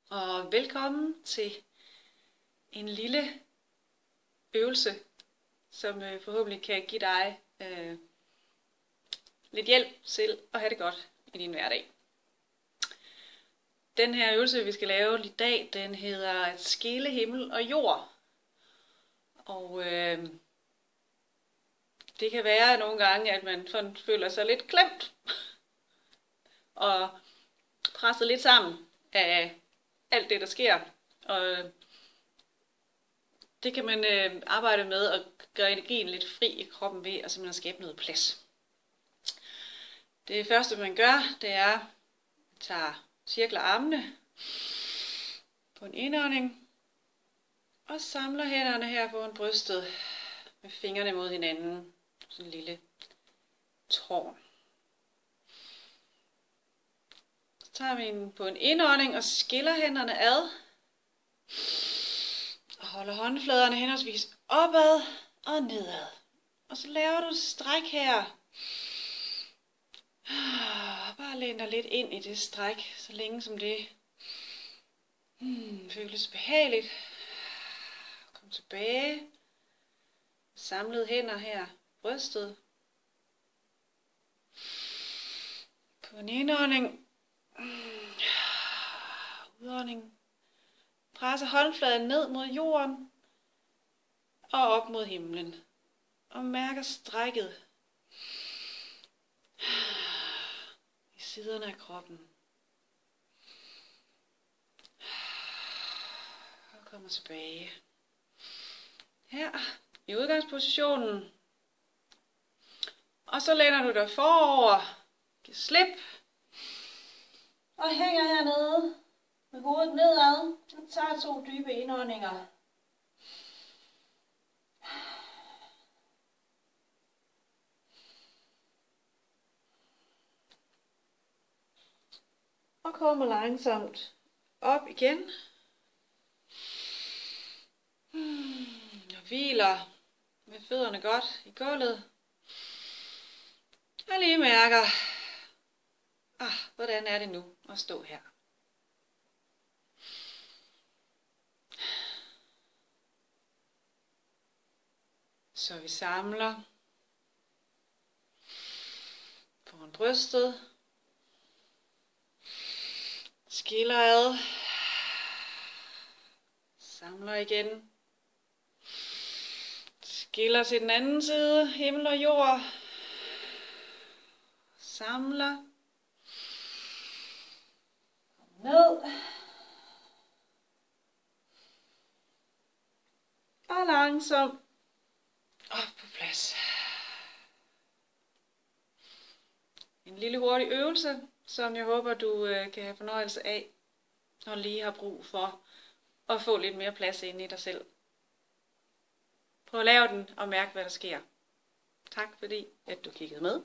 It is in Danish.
og velkommen til en lille øvelse, som forhåbentlig kan give dig lidt hjælp til at have det godt i din hverdag. Den her øvelse, vi skal lave i dag, den hedder at skille himmel og jord. Og det kan være nogle gange, at man føler sig lidt klemt og presset lidt sammen af alt det, der sker. Og det kan man arbejde med at gøre energien lidt fri i kroppen ved at simpelthen skabe noget plads. Det første, man gør, det er, at man tager cirkler armene på en indånding og samler hænderne her foran brystet med fingrene mod hinanden. Sådan en lille tårn. Så tager vi den på en indånding og skiller hænderne ad. Og holder håndfladerne henholdsvis opad og nedad. Og så laver du et stræk her. Bare læn dig lidt ind i det stræk, så længe som det føles behageligt. Kom tilbage. Samlede hænder her. Brystet. På en indånding. Udånding. Presser håndfladen ned mod jorden. Og op mod himlen. Og mærker strækket i siderne af kroppen. Og kommer tilbage. Her i udgangspositionen. Og så læner du dig forover. Giv slip. Og hænger hernede med hovedet nedad. Og tager 2 dybe indåndinger. Og kommer langsomt op igen. Og hviler med fødderne godt i gulvet. Og lige mærker, hvordan er det nu at stå her. Så vi samler foran brystet. Skiller ad. Samler igen. Skiller til den anden side. Himmel og jord. Samler. Ned. Og langsomt op på plads. En lille hurtig øvelse, som jeg håber, du kan have fornøjelse af, når du lige har brug for at få lidt mere plads inde i dig selv. Prøv at lave den og mærk, hvad der sker. Tak fordi, at du kiggede med.